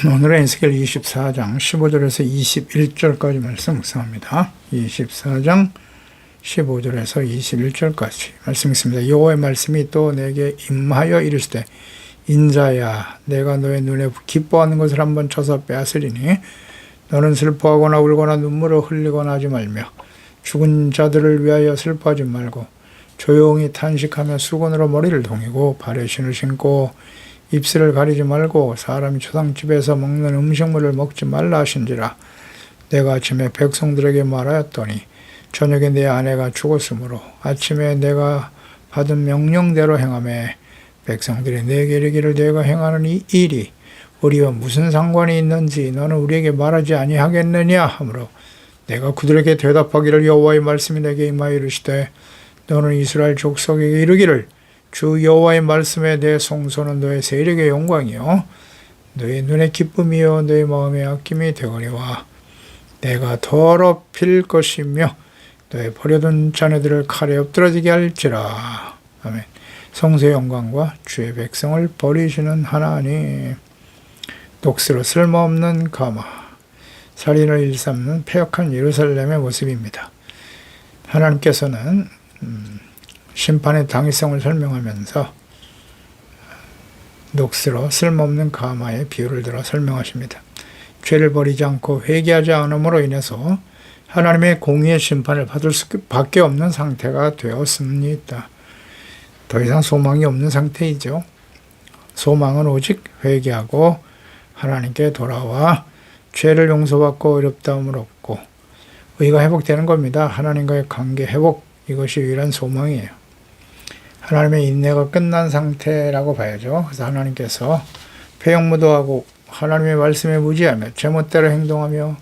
오늘은 에스겔 24장 15절에서 21절까지 말씀 묵상합니다. 24장 15절에서 21절까지 말씀 있습니다. 여호와의 말씀이 또 내게 임하여 이르시되 인자야, 내가 너의 눈에 기뻐하는 것을 한번 쳐서 빼앗으리니 너는 슬퍼하거나 울거나 눈물을 흘리거나 하지 말며 죽은 자들을 위하여 슬퍼하지 말고 조용히 탄식하며 수건으로 머리를 동이고 발에 신을 신고 입술을 가리지 말고 사람이 초상집에서 먹는 음식물을 먹지 말라 하신지라. 내가 아침에 백성들에게 말하였더니 저녁에 내 아내가 죽었으므로 아침에 내가 받은 명령대로 행하매 백성들이 내게 이르기를 내가 행하는 이 일이 우리와 무슨 상관이 있는지 너는 우리에게 말하지 아니하겠느냐 하므로 내가 그들에게 대답하기를 여호와의 말씀이 내게 임하여 이르시되 너는 이스라엘 족속에게 이르기를 주 여호와의 말씀에 내 송소는 너의 세력의 영광이요 너의 눈의 기쁨이요 너의 마음의 아낌이 되거니와 내가 더럽힐 것이며 너의 버려둔 자녀들을 칼에 엎드러지게 할지라. 아멘. 성소의 영광과 주의 백성을 버리시는 하나님. 녹스로 쓸모없는 가마, 살인을 일삼는 패역한 예루살렘의 모습입니다. 하나님께서는 심판의 당위성을 설명하면서 녹스로 쓸모없는 가마의 비유를 들어 설명하십니다. 죄를 버리지 않고 회개하지 않음으로 인해서 하나님의 공의의 심판을 받을 수밖에 없는 상태가 되었습니다. 더 이상 소망이 없는 상태이죠. 소망은 오직 회개하고 하나님께 돌아와 죄를 용서받고 어렵다함을 얻고 의가 회복되는 겁니다. 하나님과의 관계 회복, 이것이 유일한 소망이에요. 하나님의 인내가 끝난 상태라고 봐야죠. 그래서 하나님께서 패역무도하고 하나님의 말씀에 무지하며 제멋대로 행동하며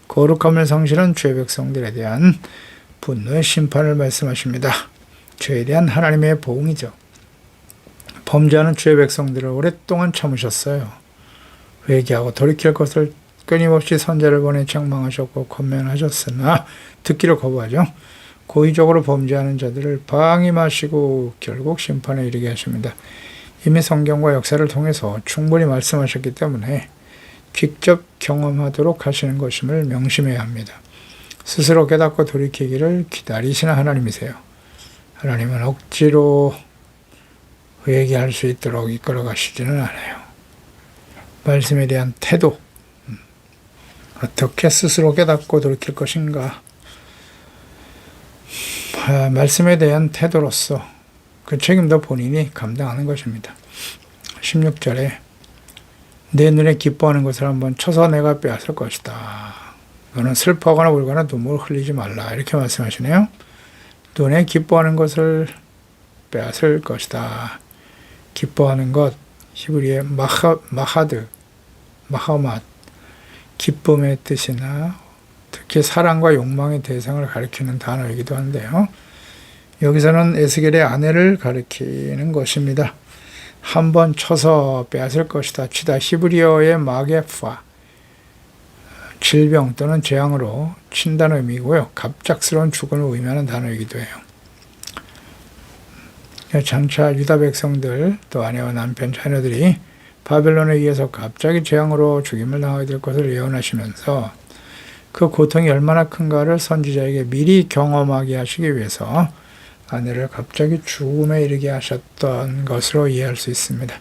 거룩함을 상실한 죄 백성들에 대한 분노의 심판을 말씀하십니다. 죄에 대한 하나님의 보응이죠. 범죄하는 죄 백성들을 오랫동안 참으셨어요. 회개하고 돌이킬 것을 끊임없이 선자를 보내 책망하셨고 권면하셨으나 듣기를 거부하죠. 고의적으로 범죄하는 자들을 방임하시고 결국 심판에 이르게 하십니다. 이미 성경과 역사를 통해서 충분히 말씀하셨기 때문에 직접 경험하도록 하시는 것임을 명심해야 합니다. 스스로 깨닫고 돌이키기를 기다리시는 하나님이세요. 하나님은 억지로 회개할 수 있도록 이끌어 가시지는 않아요. 말씀에 대한 태도, 어떻게 스스로 깨닫고 돌이킬 것인가, 말씀에 대한 태도로서 그 책임도 본인이 감당하는 것입니다. 16절에 내 눈에 기뻐하는 것을 한번 쳐서 내가 빼앗을 것이다. 너는 슬퍼하거나 울거나 눈물을 흘리지 말라. 이렇게 말씀하시네요. 눈에 기뻐하는 것을 빼앗을 것이다. 기뻐하는 것, 히브리의 마하드, 마하맛, 기쁨의 뜻이나 특히 사랑과 욕망의 대상을 가리키는 단어이기도 한데요. 여기서는 에스겔의 아내를 가리키는 것입니다. 한번 쳐서 빼앗을 것이다. 치다 히브리어의 마게파, 질병 또는 재앙으로 친다는 의미고요. 갑작스러운 죽음을 의미하는 단어이기도 해요. 장차 유다 백성들 또 아내와 남편 자녀들이 바벨론에 의해서 갑자기 재앙으로 죽임을 당하게 될 것을 예언하시면서 그 고통이 얼마나 큰가를 선지자에게 미리 경험하게 하시기 위해서 아내를 갑자기 죽음에 이르게 하셨던 것으로 이해할 수 있습니다.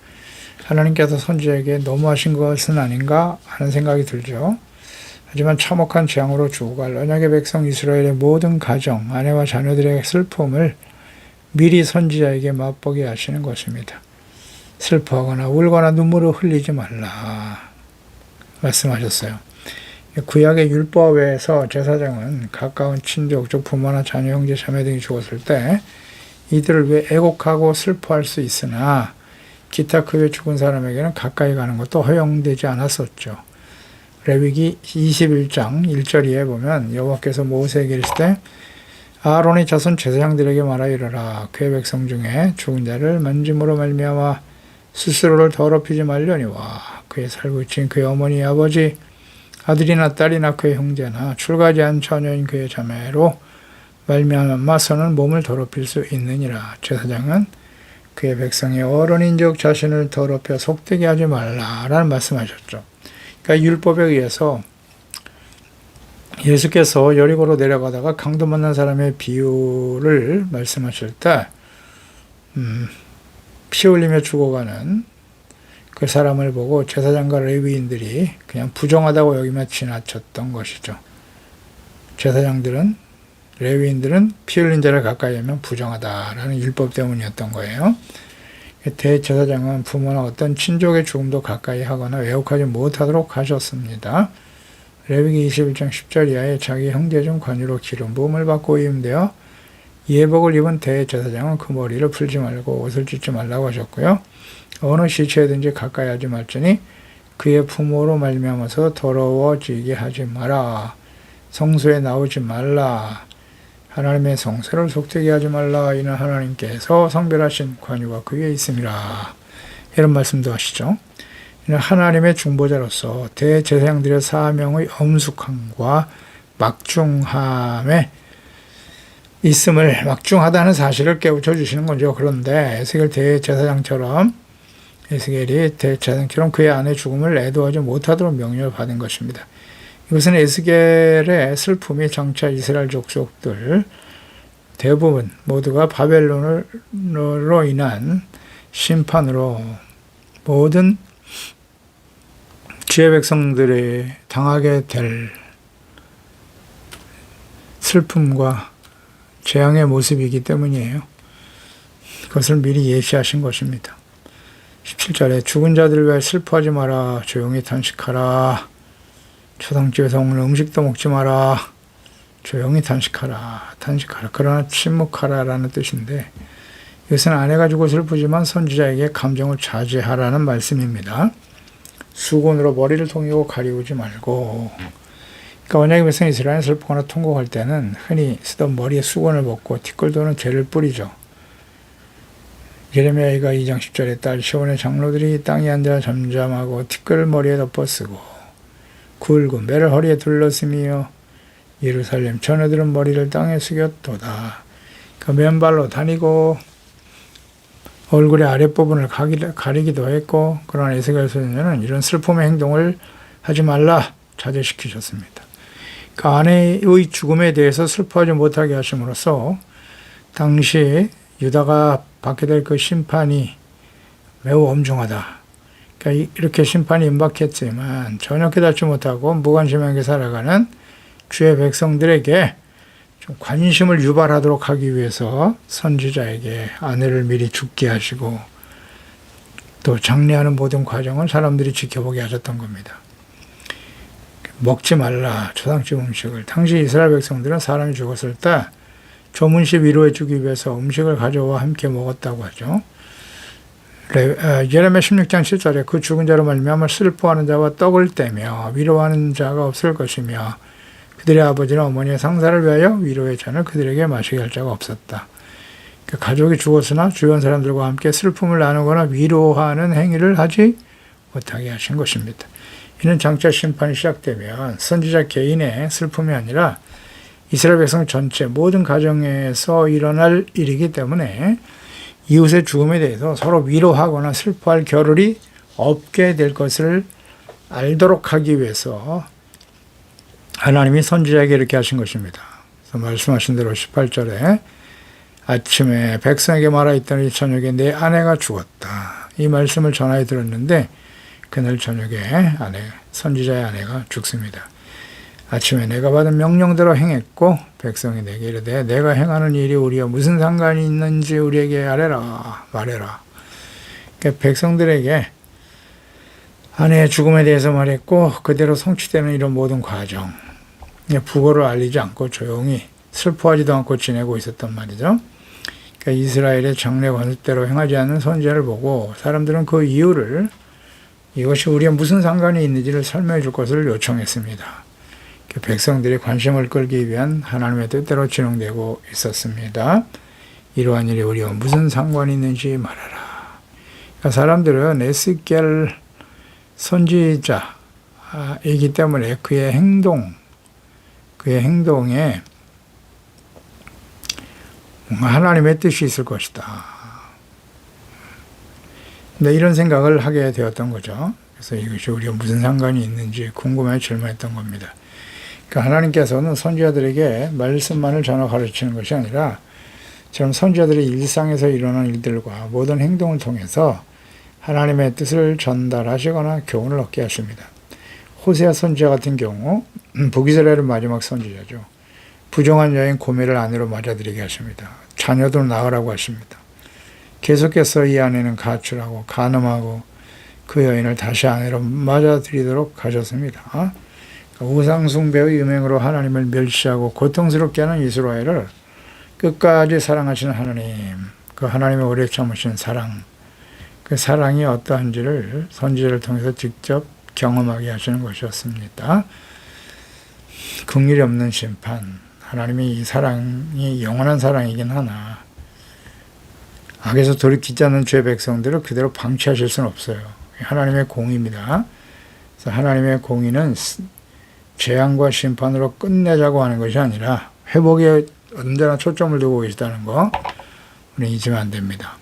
하나님께서 선지자에게 너무하신 것은 아닌가 하는 생각이 들죠. 하지만 참혹한 재앙으로 죽어갈 언약의 백성 이스라엘의 모든 가정, 아내와 자녀들의 슬픔을 미리 선지자에게 맛보게 하시는 것입니다. 슬퍼하거나 울거나 눈물을 흘리지 말라 말씀하셨어요. 구약의 율법에서 제사장은 가까운 친족, 즉 부모나 자녀, 형제, 자매 등이 죽었을 때 이들을 위해 애곡하고 슬퍼할 수 있으나 기타 그 외 죽은 사람에게는 가까이 가는 것도 허용되지 않았었죠. 레위기 21장 1절 이하에 보면 여호와께서 모세에게 이르시되 아론의 자손 제사장들에게 말하여 이르라. 그의 백성 중에 죽은 자를 만짐으로 말미암아 스스로를 더럽히지 말려니와 그의 살구친 그의 어머니 아버지 아들이나 딸이나 그의 형제나 출가하지 않은 처녀인 그의 자매로 말미암아서는 몸을 더럽힐 수 있느니라. 제사장은 그의 백성의 어른인즉 자신을 더럽혀 속되게 하지 말라라는 말씀하셨죠. 그러니까 율법에 의해서 예수께서 여리고로 내려가다가 강도 만난 사람의 비유를 말씀하실 때 피 흘리며 죽어가는 그 사람을 보고 제사장과 레위인들이 그냥 부정하다고 여기며 지나쳤던 것이죠. 제사장들은, 레위인들은 피 흘린 자를 가까이 하면 부정하다라는 율법 때문이었던 거예요. 대제사장은 부모나 어떤 친족의 죽음도 가까이 하거나 왜곡하지 못하도록 하셨습니다. 레위기 21장 10절 이하에 자기 형제 중 관유로 기름 부음을 받고 임되어 예복을 입은 대제사장은 그 머리를 풀지 말고 옷을 찢지 말라고 하셨고요. 어느 시체든지 가까이 하지 말지니 그의 부모로 말미암아서 더러워지게 하지 마라. 성소에 나오지 말라. 하나님의 성소를 속되게 하지 말라. 이는 하나님께서 성별하신 관유가 그 위에 있음이라. 이런 말씀도 하시죠. 이는 하나님의 중보자로서 대제사장들의 사명의 엄숙함과 막중함에 있음을, 막중하다는 사실을 깨우쳐 주시는 거죠. 그런데 에스겔 대제사장처럼, 에스겔이 대제사장처럼 그의 아내 죽음을 애도하지 못하도록 명령을 받은 것입니다. 이것은 에스겔의 슬픔이 장차 이스라엘 족속들 대부분 모두가 바벨론으로 인한 심판으로 모든 주의 백성들이 당하게 될 슬픔과 재앙의 모습이기 때문이에요. 그것을 미리 예시하신 것입니다. 17절에 죽은 자들을 위해 슬퍼하지 마라. 조용히 탄식하라. 초상집에서 오늘 음식도 먹지 마라. 조용히 탄식하라. 탄식하라. 그러나 침묵하라라는 뜻인데, 이것은 아내가 죽어 슬프지만 선지자에게 감정을 자제하라는 말씀입니다. 수건으로 머리를 동이고 가리우지 말고. 그러니까 언약의 백성 이스라엘은 슬프거나 통곡할 때는 흔히 쓰던 머리에 수건을 벗고 티끌 도는 재를 뿌리죠. 예레미야가 2장 10절에 딸 시온의 장로들이 땅에 앉아 잠잠하고 티끌을 머리에 덮어쓰고 굵은 매를 허리에 둘러쓰며 예루살렘 처녀들은 머리를 땅에 숙였도다. 그러니까 맨발로 다니고 얼굴의 아랫부분을 가리기도 했고, 그러나 에스겔 선지자는 이런 슬픔의 행동을 하지 말라 자제시키셨습니다. 그 아내의 죽음에 대해서 슬퍼하지 못하게 하심으로써 당시 유다가 받게 될 그 심판이 매우 엄중하다. 그러니까 이렇게 심판이 임박했지만 전혀 깨닫지 못하고 무관심하게 살아가는 주의 백성들에게 좀 관심을 유발하도록 하기 위해서 선지자에게 아내를 미리 죽게 하시고 또 장례하는 모든 과정을 사람들이 지켜보게 하셨던 겁니다. 먹지 말라, 초상집 음식을. 당시 이스라엘 백성들은 사람이 죽었을 때 조문시 위로해 주기 위해서 음식을 가져와 함께 먹었다고 하죠. 예레미야 16장 7절에 그 죽은 자로 말미암아 슬퍼하는 자와 떡을 떼며 위로하는 자가 없을 것이며 그들의 아버지나 어머니의 상사를 위하여 위로의 잔을 그들에게 마시게 할 자가 없었다. 그러니까 가족이 죽었으나 주변 사람들과 함께 슬픔을 나누거나 위로하는 행위를 하지 못하게 하신 것입니다. 이는 장차 심판이 시작되면 선지자 개인의 슬픔이 아니라 이스라엘 백성 전체 모든 가정에서 일어날 일이기 때문에 이웃의 죽음에 대해서 서로 위로하거나 슬퍼할 겨를이 없게 될 것을 알도록 하기 위해서 하나님이 선지자에게 이렇게 하신 것입니다. 그래서 말씀하신 대로 18절에 아침에 백성에게 말하였더니 저녁에 내 아내가 죽었다. 이 말씀을 전하여 들었는데 그날 저녁에 선지자의 아내가 죽습니다. 아침에 내가 받은 명령대로 행했고 백성이 내게 이르되 내가 행하는 일이 우리와 무슨 상관이 있는지 우리에게 말해라. 그러니까 백성들에게 아내의 죽음에 대해서 말했고 그대로 성취되는 이런 모든 과정, 부고를 알리지 않고 조용히 슬퍼하지도 않고 지내고 있었단 말이죠. 그러니까 이스라엘의 장례 관습대로 행하지 않는 선지자를 보고 사람들은 그 이유를, 이것이 우리와 무슨 상관이 있는지를 설명해 줄 것을 요청했습니다. 백성들이 관심을 끌기 위한 하나님의 뜻대로 진행되고 있었습니다. 이러한 일이 우리와 무슨 상관이 있는지 말하라. 그러니까 사람들은 에스겔 선지자이기 때문에 그의 행동에 뭔가 하나님의 뜻이 있을 것이다. 근데 이런 생각을 하게 되었던 거죠. 그래서 이것이 우리가 무슨 상관이 있는지 궁금해 질문했던 겁니다. 그러니까 하나님께서는 선지자들에게 말씀만을 전하 가르치는 것이 아니라 저런 선지자들의 일상에서 일어난 일들과 모든 행동을 통해서 하나님의 뜻을 전달하시거나 교훈을 얻게 하십니다. 호세아 선지자 같은 경우 북이스라엘의 마지막 선지자죠. 부정한 여인 고멜을 아내로 맞아들이게 하십니다. 자녀도 낳으라고 하십니다. 계속해서 이 아내는 가출하고 간음하고 그 여인을 다시 아내로 맞아들이도록 하셨습니다. 그러니까 우상숭배의 유명으로 하나님을 멸시하고 고통스럽게 하는 이스라엘을 끝까지 사랑하시는 하나님, 그 하나님의 오래 참으신 사랑, 그 사랑이 어떠한지를 선지자를 통해서 직접 경험하게 하시는 것이었습니다. 긍휼이 없는 심판, 하나님의 이 사랑이 영원한 사랑이긴 하나 악에서 돌이키지 않는 죄 백성들을 그대로 방치하실 수는 없어요. 하나님의 공의입니다. 그래서 하나님의 공의는 재앙과 심판으로 끝내자고 하는 것이 아니라 회복에 언제나 초점을 두고 계시다는 거 우리는 잊으면 안 됩니다.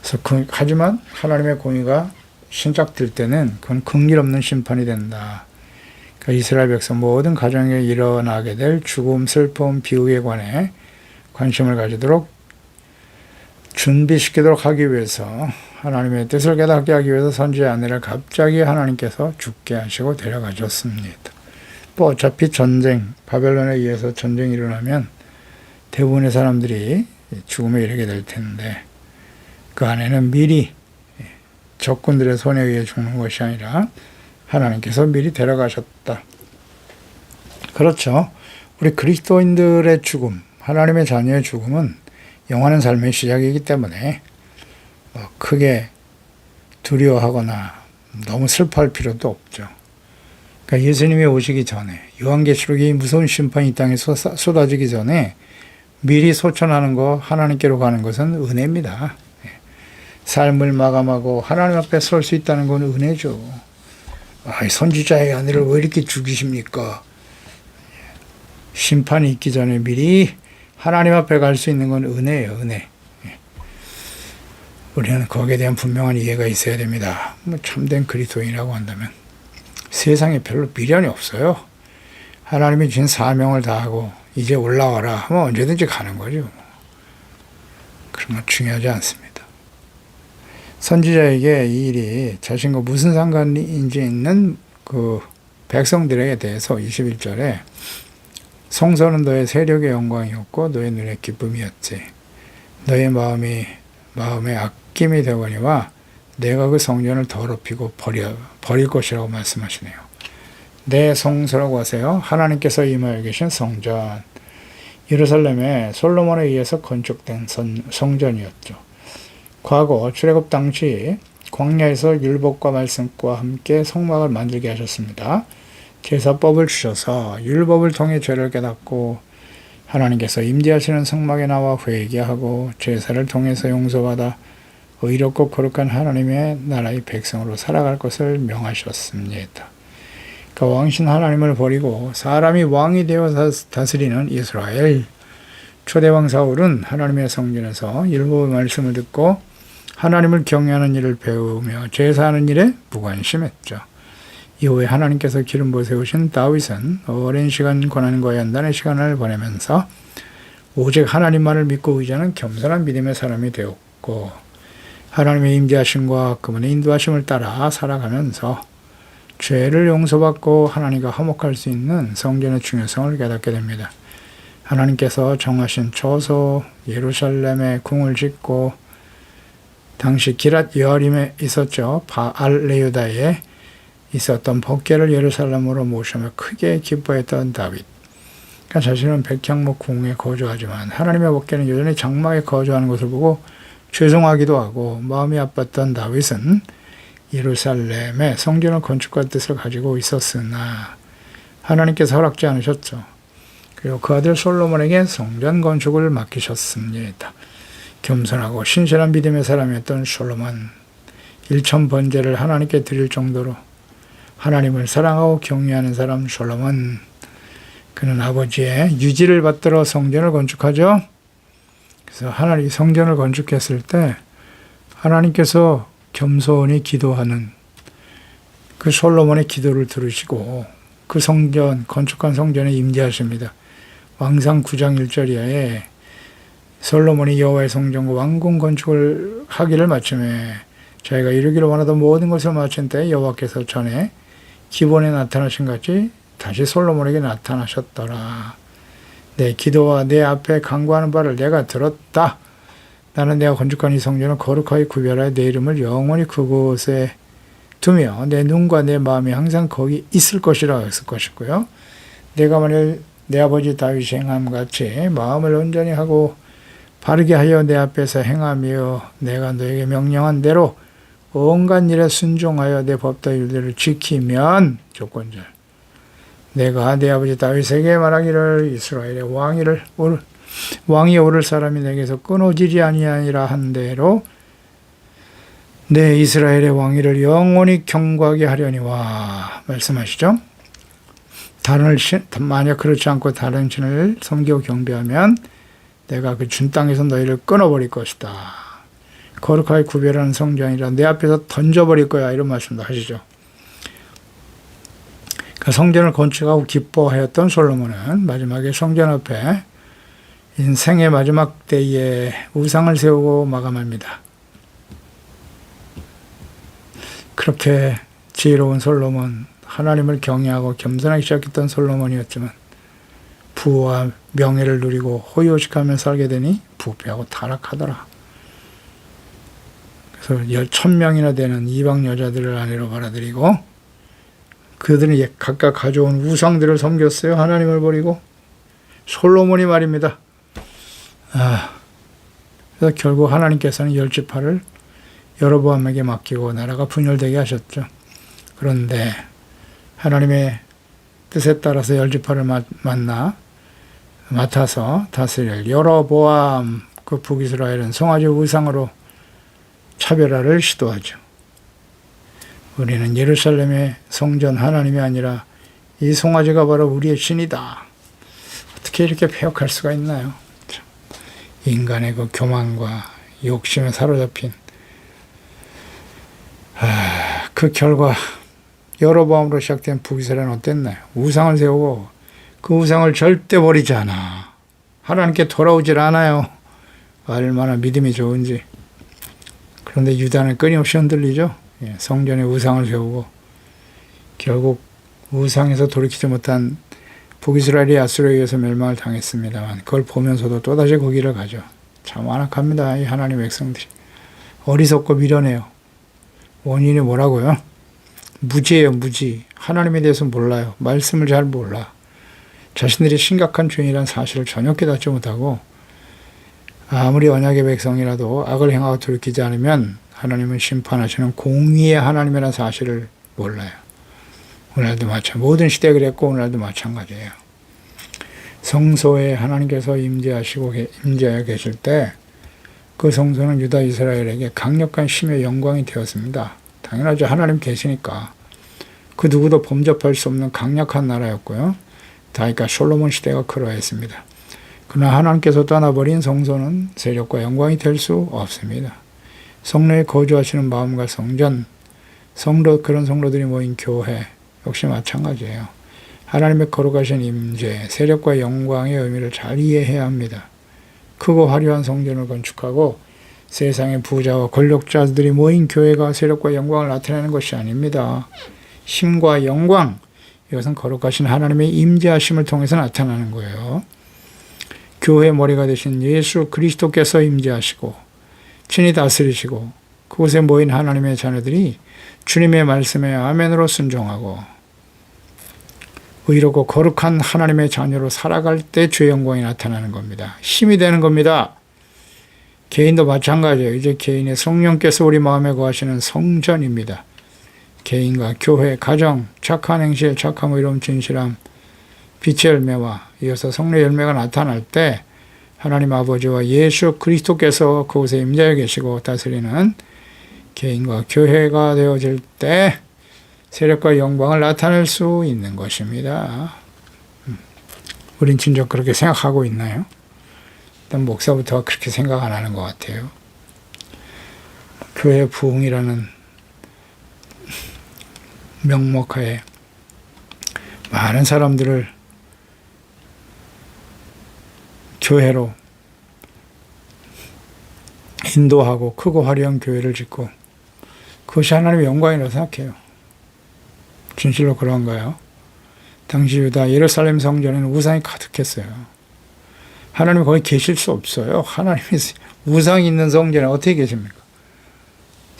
그래서 하지만 하나님의 공의가 신작될 때는 그건 긍휼 없는 심판이 된다. 그러니까 이스라엘 백성 모든 가정에 일어나게 될 죽음, 슬픔, 비극에 관해 관심을 가지도록 준비시키도록 하기 위해서 하나님의 뜻을 깨닫게 하기 위해서 선지자 아내를 갑자기 하나님께서 죽게 하시고 데려가셨습니다. 뭐 어차피 전쟁, 바벨론에 의해서 전쟁이 일어나면 대부분의 사람들이 죽음에 이르게 될 텐데 그 안에는 미리 적군들의 손에 의해 죽는 것이 아니라 하나님께서 미리 데려가셨다. 그렇죠. 우리 그리스도인들의 죽음, 하나님의 자녀의 죽음은 영원한 삶의 시작이기 때문에 크게 두려워하거나 너무 슬퍼할 필요도 없죠. 그러니까 예수님이 오시기 전에 요한계시록이 무서운 심판이 이 땅에 쏟아지기 전에 미리 소천하는 거 하나님께로 가는 것은 은혜입니다. 삶을 마감하고 하나님 앞에 설 수 있다는 건 은혜죠. 선지자의 아내를 왜 이렇게 죽이십니까? 심판이 있기 전에 미리 하나님 앞에 갈 수 있는 건 은혜예요. 은혜. 우리는 거기에 대한 분명한 이해가 있어야 됩니다. 참된 그리스도인이라고 한다면 세상에 별로 미련이 없어요. 하나님이 주신 사명을 다하고 이제 올라와라 하면 언제든지 가는 거죠. 그런 건 중요하지 않습니다. 선지자에게 이 일이 자신과 무슨 상관인지 있는 그 백성들에게 대해서 21절에 성소는 너의 세력의 영광이었고 너의 눈의 기쁨이었지. 너의 마음에 아낌이 되거니와 내가 그 성전을 더럽히고 버릴 것이라고 말씀하시네요. 내 성소라고 하세요. 하나님께서 임하여 계신 성전. 예루살렘에 솔로몬에 의해서 건축된 성전이었죠. 과거 출애굽 당시 광야에서 율법과 말씀과 함께 성막을 만들게 하셨습니다. 제사법을 주셔서 율법을 통해 죄를 깨닫고 하나님께서 임재하시는 성막에 나와 회개하고 제사를 통해서 용서받아 의롭고 거룩한 하나님의 나라의 백성으로 살아갈 것을 명하셨습니다. 그러니까 왕신 하나님을 버리고 사람이 왕이 되어 다스리는 이스라엘. 초대왕 사울은 하나님의 성전에서 율법의 말씀을 듣고 하나님을 경외하는 일을 배우며 제사하는 일에 무관심했죠. 이후에 하나님께서 기름 부어 세우신 다윗은 오랜 시간 고난과 연단의 시간을 보내면서 오직 하나님만을 믿고 의지하는 겸손한 믿음의 사람이 되었고 하나님의 임재하심과 그분의 인도하심을 따라 살아가면서 죄를 용서받고 하나님과 화목할 수 있는 성전의 중요성을 깨닫게 됩니다. 하나님께서 정하신 처소 예루살렘에 궁을 짓고 당시 기랏 여아림에 있었죠. 바알레유다에 있었던 법궤를 예루살렘으로 모시며 크게 기뻐했던 다윗. 그러니까 자신은 백향목 궁에 거주하지만 하나님의 법궤는 여전히 장막에 거주하는 것을 보고 죄송하기도 하고 마음이 아팠던 다윗은 예루살렘에 성전을 건축할 뜻을 가지고 있었으나 하나님께서 허락지 않으셨죠. 그리고 그 아들 솔로몬에게 성전 건축을 맡기셨습니다. 겸손하고 신실한 믿음의 사람이었던 솔로몬, 일천번제를 하나님께 드릴 정도로 하나님을 사랑하고 경외하는 사람 솔로몬, 그는 아버지의 유지를 받들어 성전을 건축하죠. 그래서 하나님 성전을 건축했을 때 하나님께서 겸손히 기도하는 그 솔로몬의 기도를 들으시고 그 성전, 건축한 성전에 임재하십니다. 왕상 9장 1절에 솔로몬이 여호와의 성전과 왕궁 건축을 하기를 마침에 자기가 이루기를 원하던 모든 것을 마친 때 여호와께서 전에 기본에 나타나신 같이 다시 솔로몬에게 나타나셨더라. 내 기도와 내 앞에 간구하는 바를 내가 들었다. 나는 내가 건축한 이 성전을 거룩하게 구별하여 내 이름을 영원히 그곳에 두며 내 눈과 내 마음이 항상 거기 있을 것이라 했을 것이고요. 내가 만일 내 아버지 다윗이 행함 같이 마음을 온전히 하고 바르게 하여 내 앞에서 행하며 내가 너에게 명령한 대로 온갖 일에 순종하여 내 법도 율례를 지키면 조건절 내가 내 아버지 다윗에게 말하기를 이스라엘의 왕이 오를 사람이 내게서 끊어지지 아니하니라 한 대로 내 이스라엘의 왕위를 영원히 경고하게 하려니와 말씀하시죠. 만약 그렇지 않고 다른 신을 섬기고 경배하면 내가 그 준 땅에서 너희를 끊어버릴 것이다. 거룩하게 구별하는 성전이라 내 앞에서 던져버릴 거야. 이런 말씀도 하시죠. 그 성전을 건축하고 기뻐하였던 솔로몬은 마지막에 성전 앞에 인생의 마지막 때에 우상을 세우고 마감합니다. 그렇게 지혜로운 솔로몬, 하나님을 경외하고 겸손하기 시작했던 솔로몬이었지만 부와 명예를 누리고 호의호식하며 살게 되니 부패하고 타락하더라. 그래서 10,000명이나 되는 이방 여자들을 아내로 받아들이고 그들은 각각 가져온 우상들을 섬겼어요. 하나님을 버리고. 솔로몬이 말입니다. 그래서 결국 하나님께서는 10지파를 여로보암에게 맡기고 나라가 분열되게 하셨죠. 그런데 하나님의 뜻에 따라서 10지파를 맡아서 다스릴 여로보암 그 북이스라엘은 송아지 우상으로 차별화를 시도하죠. 우리는 예루살렘의 성전 하나님이 아니라 이 송아지가 바로 우리의 신이다. 어떻게 이렇게 폐역할 수가 있나요? 인간의 그 교만과 욕심에 사로잡힌 그 결과 여로보암으로 시작된 북이스라엘은 어땠나요? 우상을 세우고 그 우상을 절대 버리지 않아. 하나님께 돌아오질 않아요. 얼마나 믿음이 좋은지. 그런데 유다는 끊임없이 흔들리죠. 성전에 우상을 세우고 결국 우상에서 돌이키지 못한 북이스라엘이 아수르에 의해서 멸망을 당했습니다만 그걸 보면서도 또다시 거기를 가죠. 참 완악합니다. 이 하나님 백성들이. 어리석고 미련해요. 원인이 뭐라고요? 무지예요. 무지. 하나님에 대해서 몰라요. 말씀을 잘 몰라. 자신들이 심각한 죄인이라는 사실을 전혀 깨닫지 못하고 아무리 언약의 백성이라도 악을 행하고 돌이키지 않으면 하나님은 심판하시는 공의의 하나님이라는 사실을 몰라요. 오늘도 모든 시대에 그랬고 오늘도 마찬가지예요. 성소에 하나님께서 임재하여 계실 때 그 성소는 유다 이스라엘에게 강력한 힘의 영광이 되었습니다. 당연하죠. 하나님 계시니까. 그 누구도 범접할 수 없는 강력한 나라였고요. 다윗과 솔로몬 시대가 그러했습니다. 그러나 하나님께서 떠나버린 성소는 세력과 영광이 될 수 없습니다. 성로에 거주하시는 마음과 성전, 그런 성로들이 모인 교회 역시 마찬가지예요. 하나님의 거룩하신 임재, 세력과 영광의 의미를 잘 이해해야 합니다. 크고 화려한 성전을 건축하고 세상의 부자와 권력자들이 모인 교회가 세력과 영광을 나타내는 것이 아닙니다. 힘과 영광, 이것은 거룩하신 하나님의 임재하심을 통해서 나타나는 거예요. 교회의 머리가 되신 예수 그리스도께서 임재하시고 친히 다스리시고 그곳에 모인 하나님의 자녀들이 주님의 말씀에 아멘으로 순종하고 의롭고 거룩한 하나님의 자녀로 살아갈 때 주의 영광이 나타나는 겁니다. 힘이 되는 겁니다. 개인도 마찬가지예요. 이제 개인의 성령께서 우리 마음에 거하시는 성전입니다. 개인과 교회, 가정, 착한 행실, 착함, 의로움, 진실함, 빛의 열매와 이어서 성령의 열매가 나타날 때 하나님 아버지와 예수 그리스도께서 그곳에 임재해 계시고 다스리는 개인과 교회가 되어질 때 세력과 영광을 나타낼 수 있는 것입니다. 우린 진짜 그렇게 생각하고 있나요? 일단 목사부터가 그렇게 생각 안 하는 것 같아요. 교회 부흥이라는 명목하에 많은 사람들을 교회로 인도하고 크고 화려한 교회를 짓고 그것이 하나님의 영광이라고 생각해요. 진실로 그런가요? 당시 유다 예루살렘 성전에는 우상이 가득했어요. 하나님이 거기 계실 수 없어요. 하나님이 우상이 있는 성전에 어떻게 계십니까?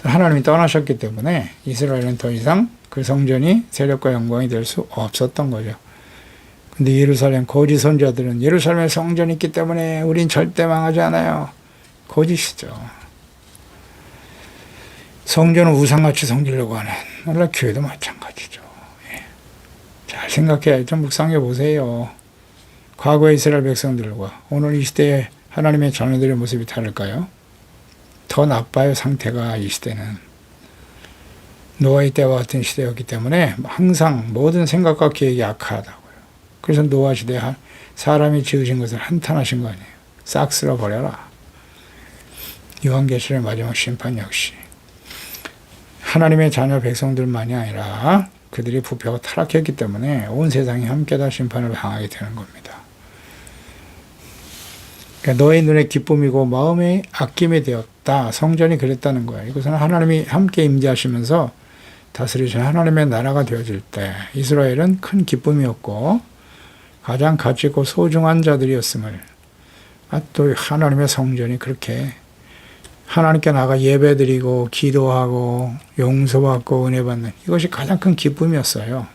하나님이 떠나셨기 때문에 이스라엘은 더 이상 그 성전이 세력과 영광이 될 수 없었던 거죠. 근데 예루살렘 거짓 선지자들은 예루살렘에 성전이 있기 때문에 우린 절대 망하지 않아요. 거짓이죠. 성전을 우상같이 섬기려고 하는 오늘날 교회도 마찬가지죠. 예. 잘 생각해야죠. 묵상해 보세요. 과거의 이스라엘 백성들과 오늘 이 시대의 하나님의 자녀들의 모습이 다를까요? 더 나빠요. 상태가 이 시대는. 노아의 때와 같은 시대였기 때문에 항상 모든 생각과 계획이 악하다고요. 그래서 노아 시대에 사람이 지으신 것을 한탄하신 거 아니에요. 싹 쓸어버려라. 요한계시록의 마지막 심판 역시 하나님의 자녀 백성들만이 아니라 그들이 부패하고 타락했기 때문에 온 세상이 함께 다 심판을 당하게 되는 겁니다. 그러니까 너의 눈에 기쁨이고 마음의 아낌이 되었다. 성전이 그랬다는 거예요. 이것은 하나님이 함께 임재하시면서 다스리신 하나님의 나라가 되어질 때 이스라엘은 큰 기쁨이었고 가장 가치 있고 소중한 자들이었음을 또 하나님의 성전이 그렇게 하나님께 나가 예배드리고 기도하고 용서받고 은혜 받는 이것이 가장 큰 기쁨이었어요.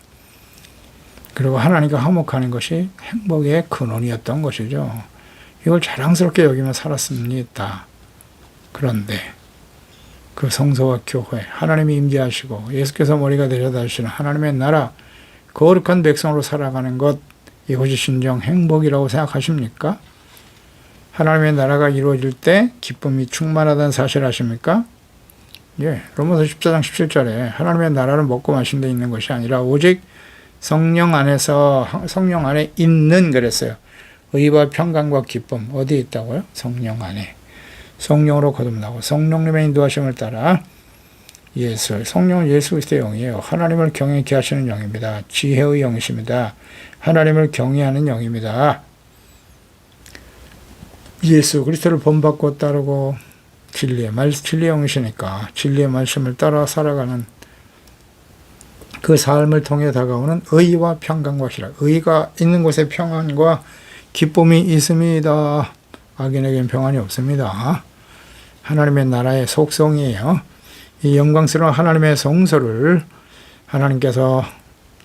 그리고 하나님과 화목하는 것이 행복의 근원이었던 것이죠. 이걸 자랑스럽게 여기며 살았습니다. 그런데 그 성소와 교회 하나님이 임재하시고 예수께서 머리가 되셔 다시는 하나님의 나라 거룩한 백성으로 살아가는 것 이것이 진정 행복이라고 생각하십니까? 하나님의 나라가 이루어질 때 기쁨이 충만하다는 사실 아십니까? 예, 로마서 14장 17절에 하나님의 나라를 먹고 마신 데 있는 것이 아니라 오직 성령 안에 있는 그랬어요. 의와 평강과 기쁨 어디에 있다고요? 성령 안에. 성령으로 거듭나고 성령님의 인도하심을 따라 성령은 예수 그리스도의 영이에요. 하나님을 경외케 하시는 영입니다. 지혜의 영이십니다. 하나님을 경외하는 영입니다. 예수 그리스도를 본받고 따르고 진리의 영이시니까 진리의 말씀을 따라 살아가는 그 삶을 통해 다가오는 의와 평강과 희락. 의가 있는 곳에 평안과 기쁨이 있습니다. 악인에겐 평안이 없습니다. 하나님의 나라의 속성이에요. 이 영광스러운 하나님의 성소를 하나님께서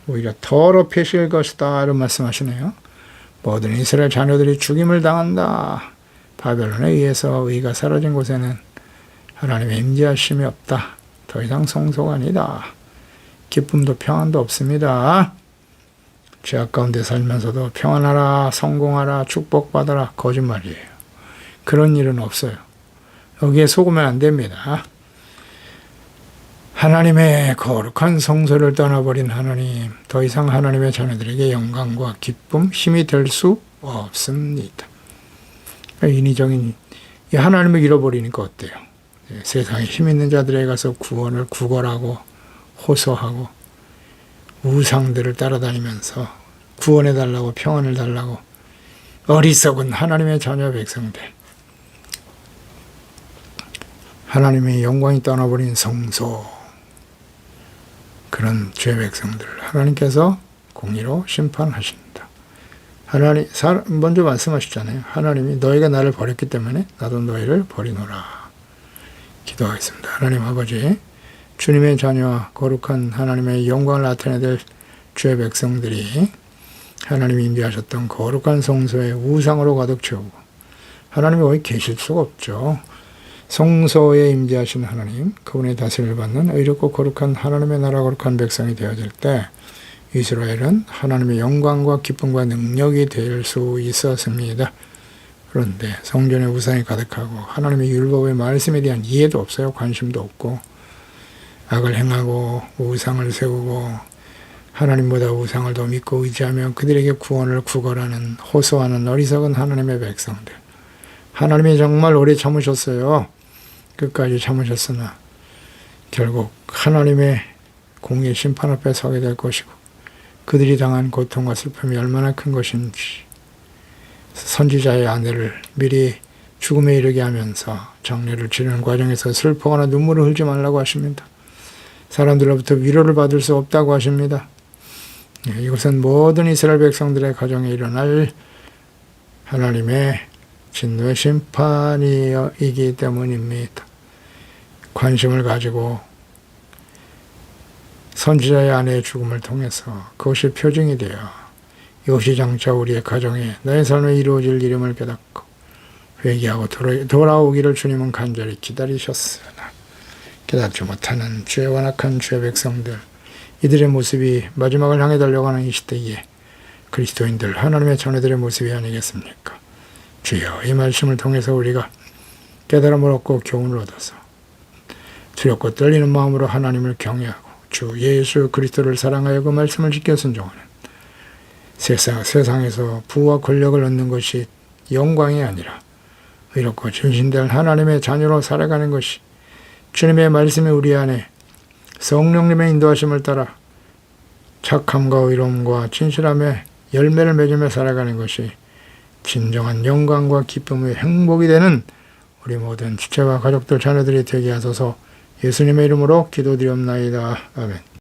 오히려 더럽히실 것이다 이런 말씀하시네요. 모든 이스라엘 자녀들이 죽임을 당한다. 바벨론에 의해서 의가 사라진 곳에는 하나님의 임재하심이 없다. 더 이상 성소가 아니다. 기쁨도 평안도 없습니다. 죄악 가운데 살면서도 평안하라, 성공하라, 축복받아라 거짓말이에요. 그런 일은 없어요. 여기에 속으면 안 됩니다. 하나님의 거룩한 성소를 떠나버린 하나님, 더 이상 하나님의 자녀들에게 영광과 기쁨, 힘이 될 수 없습니다. 인위적인 하나님을 잃어버리니까 어때요? 세상에 힘 있는 자들에게 가서 구원을 구걸하고 호소하고 우상들을 따라다니면서 구원해달라고 평안을 달라고 어리석은 하나님의 자녀 백성들, 하나님의 영광이 떠나버린 성소, 그런 죄 백성들 하나님께서 공의로 심판하신다. 하나님 먼저 말씀하셨잖아요. 하나님이 너희가 나를 버렸기 때문에 나도 너희를 버리노라. 기도하겠습니다. 하나님 아버지, 주님의 자녀와 거룩한 하나님의 영광을 나타내야 될 죄 백성들이 하나님이 임재하셨던 거룩한 성소에 우상으로 가득 채우고 하나님이 거기 계실 수가 없죠. 성소에 임재하신 하나님, 그분의 다스림을 받는 의롭고 거룩한 하나님의 나라 거룩한 백성이 되어질 때 이스라엘은 하나님의 영광과 기쁨과 능력이 될 수 있었습니다. 그런데 성전에 우상이 가득하고 하나님의 율법의 말씀에 대한 이해도 없어요. 관심도 없고 악을 행하고 우상을 세우고 하나님보다 우상을 더 믿고 의지하며 그들에게 구원을 구걸하는 호소하는 어리석은 하나님의 백성들. 하나님이 정말 오래 참으셨어요. 끝까지 참으셨으나 결국 하나님의 공의 심판 앞에 서게 될 것이고 그들이 당한 고통과 슬픔이 얼마나 큰 것인지 선지자의 아내를 미리 죽음에 이르게 하면서 장례를 치르는 과정에서 슬퍼하거나 눈물을 흘리지 말라고 하십니다. 사람들로부터 위로를 받을 수 없다고 하십니다. 이것은 모든 이스라엘 백성들의 가정에 일어날 하나님의 진노의 심판이기 때문입니다. 관심을 가지고 선지자의 아내의 죽음을 통해서 그것이 표징이 되어 이것이 장차 우리의 가정에 나의 삶에 이루어질 이름을 깨닫고 회개하고 돌아오기를 주님은 간절히 기다리셨으나 깨닫지 못하는 죄 완악한 죄 백성들 이들의 모습이 마지막을 향해 달려가는 이 시대에 그리스도인들 하나님의 자녀들의 모습이 아니겠습니까? 주여 이 말씀을 통해서 우리가 깨달음을 얻고 교훈을 얻어서 두렵고 떨리는 마음으로 하나님을 경외하고 주 예수 그리스도를 사랑하여 그 말씀을 지켜 순종하는 세상에서 부와 권력을 얻는 것이 영광이 아니라 의롭고 진실된 하나님의 자녀로 살아가는 것이 주님의 말씀이 우리 안에 성령님의 인도하심을 따라 착함과 의로움과 진실함의 열매를 맺으며 살아가는 것이 진정한 영광과 기쁨의 행복이 되는 우리 모든 지체와 가족들 자녀들이 되게 하소서. 예수님의 이름으로 기도드리옵나이다. 아멘.